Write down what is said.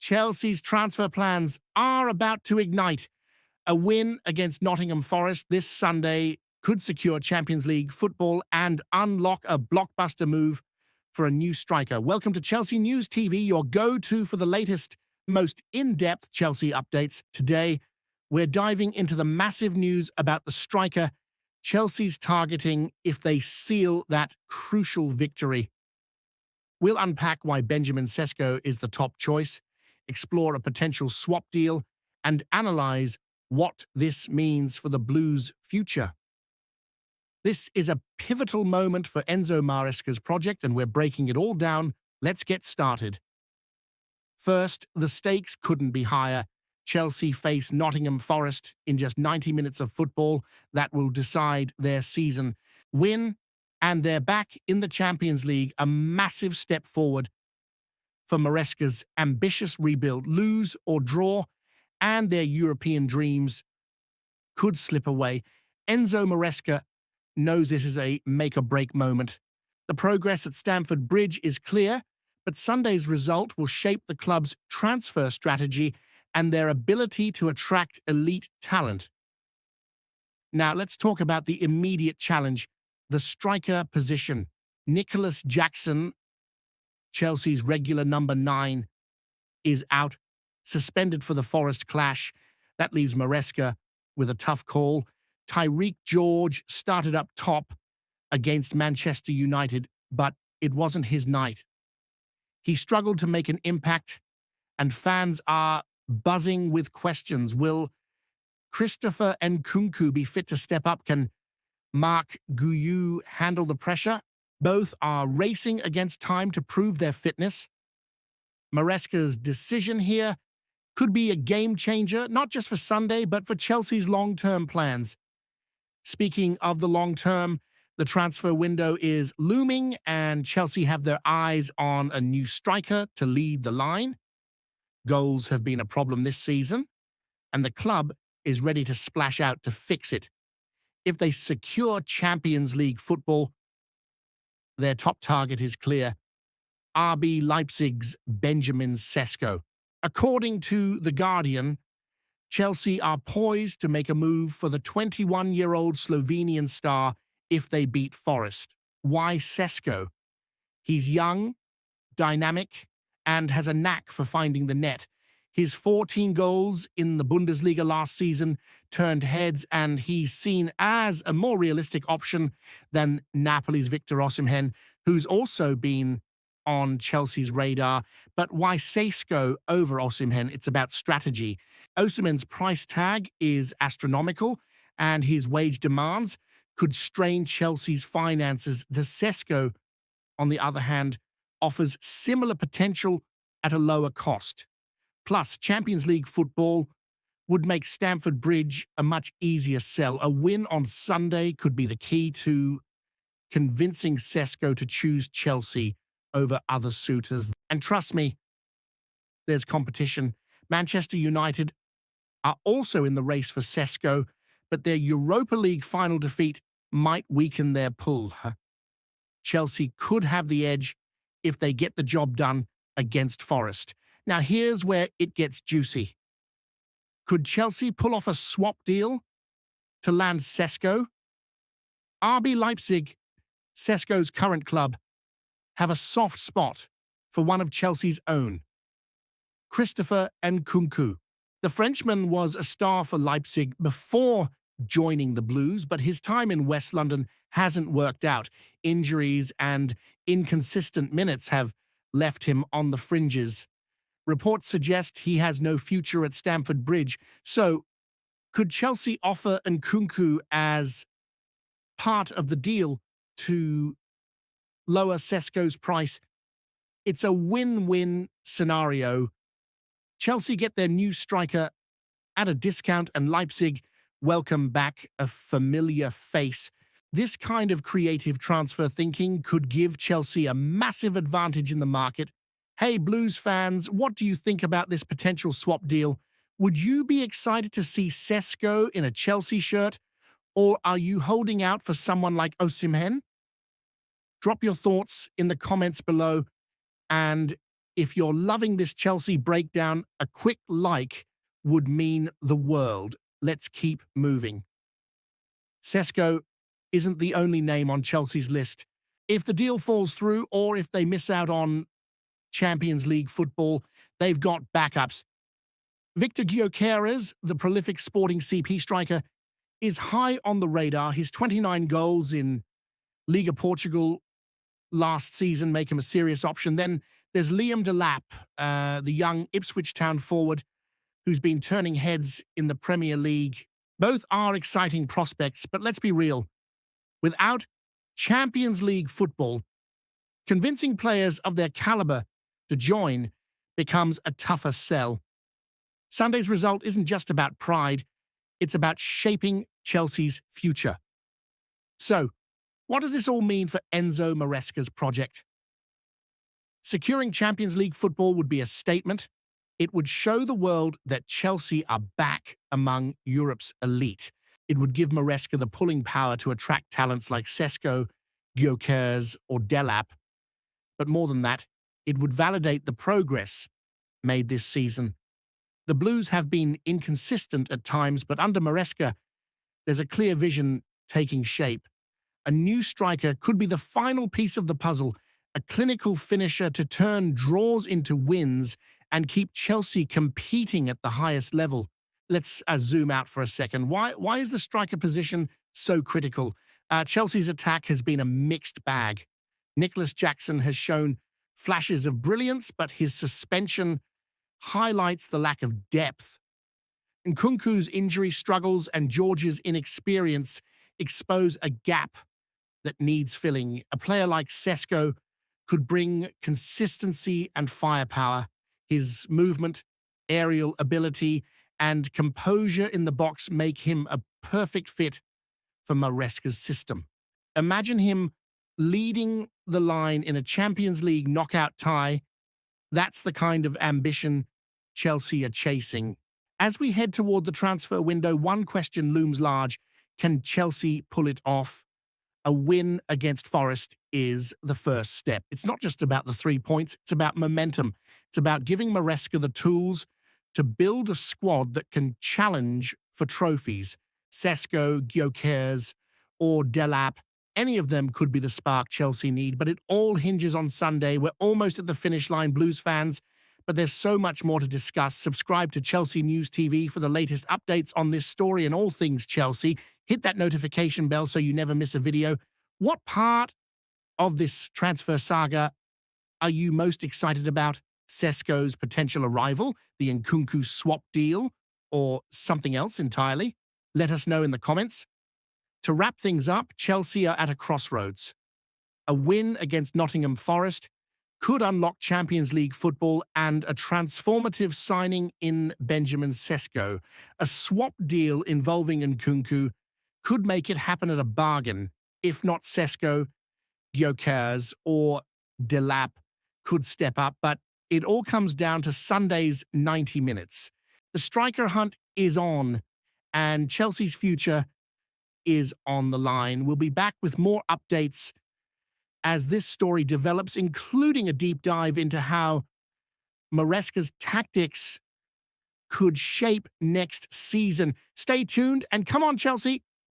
Chelsea's transfer plans are about to ignite. A win against Nottingham Forest this Sunday could secure Champions League football and unlock a blockbuster move for a new striker. Welcome to Chelsea News TV, your go-to for the latest, most in-depth Chelsea updates. Today, we're diving into the massive news about the striker Chelsea's targeting if they seal that crucial victory. We'll unpack why Benjamin Sesko is the top choice, explore a potential swap deal, and analyze what this means for the Blues' future. This is a pivotal moment for Enzo Maresca's project, and we're breaking it all down. Let's get started. First, the stakes couldn't be higher. Chelsea face Nottingham Forest in just 90 minutes of football that will decide their season. Win, and they're back in the Champions League, a massive step forward for Maresca's ambitious rebuild. Lose or draw, and their European dreams could slip away. Enzo Maresca knows this is a make-or-break moment. The progress at Stamford Bridge is clear, but Sunday's result will shape the club's transfer strategy and their ability to attract elite talent. Now, let's talk about the immediate challenge, the striker position. Nicolas Jackson, Chelsea's regular number 9, is out, suspended for the Forest clash. That leaves Maresca with a tough call. Tyreek George started up top against Manchester United, but it wasn't his night. He struggled to make an impact, and fans are buzzing with questions. Will Christopher Nkunku be fit to step up? Can Marc Guiu handle the pressure? Both are racing against time to prove their fitness. Maresca's decision here could be a game changer, not just for Sunday, but for Chelsea's long-term plans. Speaking of the long term, the transfer window is looming, and Chelsea have their eyes on a new striker to lead the line. Goals have been a problem this season, and the club is ready to splash out to fix it. If they secure Champions League football, their top target is clear: RB Leipzig's Benjamin Sesko. According to The Guardian, Chelsea are poised to make a move for the 21-year-old Slovenian star if they beat Forest. Why Sesko? He's young, dynamic, and has a knack for finding the net. His 14 goals in the Bundesliga last season turned heads, and he's seen as a more realistic option than Napoli's Viktor, who's also been on Chelsea's radar. But why Sesko over Osimhen? It's about strategy. Osimhen's price tag is astronomical, and his wage demands could strain Chelsea's finances. The Sesko, on the other hand, offers similar potential at a lower cost. Plus, Champions League football would make Stamford Bridge a much easier sell. A win on Sunday could be the key to convincing Sesko to choose Chelsea over other suitors. And trust me, there's competition. Manchester United are also in the race for Sesko, but their Europa League final defeat might weaken their pull. Chelsea could have the edge if they get the job done against Forest. Now, here's where it gets juicy. Could Chelsea pull off a swap deal to land Sesko? RB Leipzig, Sesko's current club, have a soft spot for one of Chelsea's own, Christopher Nkunku. The Frenchman was a star for Leipzig before joining the Blues, but his time in West London hasn't worked out. Injuries and inconsistent minutes have left him on the fringes. Reports suggest he has no future at Stamford Bridge. So, could Chelsea offer Nkunku as part of the deal to lower Sesko's price? It's a win-win scenario. Chelsea get their new striker at a discount, and Leipzig welcome back a familiar face. This kind of creative transfer thinking could give Chelsea a massive advantage in the market. Hey, Blues fans, what do you think about this potential swap deal? Would you be excited to see Sesko in a Chelsea shirt, or are you holding out for someone like Osimhen? Drop your thoughts in the comments below, and If you're loving this Chelsea breakdown, a quick like would mean the world. Let's keep moving. Sesko isn't the only name on Chelsea's list. If the deal falls through or if they miss out on Champions League football, they've got backups. Viktor Gyokeres, the prolific Sporting CP striker, is high on the radar. His 29 goals in Liga Portugal last season make him a serious option. Then there's Delap, the young Ipswich Town forward, who's been turning heads in the Premier League. Both are exciting prospects, but let's be real. Without Champions League football, convincing players of their caliber to join becomes a tougher sell. Sunday's result isn't just about pride, it's about shaping Chelsea's future. So, what does this all mean for Enzo Maresca's project? Securing Champions League football would be a statement. It would show the world that Chelsea are back among Europe's elite. It would give Maresca the pulling power to attract talents like Sesko, Gyokeres, or Delap. But more than that, it would validate the progress made this season. The Blues have been inconsistent at times, but under Maresca, there's a clear vision taking shape. A new striker could be the final piece of the puzzle, a clinical finisher to turn draws into wins and keep Chelsea competing at the highest level. Let's zoom out for a second. Why is the striker position so critical? Chelsea's attack has been a mixed bag. Nicolas Jackson has shown flashes of brilliance, but his suspension highlights the lack of depth. Nkunku's injury struggles and George's inexperience expose a gap that needs filling. A player like Sesko could bring consistency and firepower. His movement, aerial ability, and composure in the box make him a perfect fit for Maresca's system. Imagine him leading the line in a Champions League knockout tie. That's the kind of ambition Chelsea are chasing. As we head toward the transfer window, one question looms large. Can Chelsea pull it off? A win against Forest is the first step. It's not just about the 3 points, it's about momentum. It's about giving Maresca the tools to build a squad that can challenge for trophies. Sesko, Gyokeres, or Delap, any of them could be the spark Chelsea need, but it all hinges on Sunday. We're almost at the finish line, Blues fans, but there's so much more to discuss. Subscribe to Chelsea News TV for the latest updates on this story and all things Chelsea. Hit that notification bell so you never miss a video. What part of this transfer saga are you most excited about? Sesko's potential arrival, the Nkunku swap deal, or something else entirely? Let us know in the comments. To wrap things up, Chelsea are at a crossroads. A win against Nottingham Forest could unlock Champions League football and a transformative signing in Benjamin Sesko. A swap deal involving Nkunku could make it happen at a bargain. If not Sesko, Gyokeres, or Delap could step up, but it all comes down to Sunday's 90 minutes. The striker hunt is on, and Chelsea's future is on the line. We'll be back with more updates as this story develops, including a deep dive into how Maresca's tactics could shape next season. Stay tuned, and come on, Chelsea,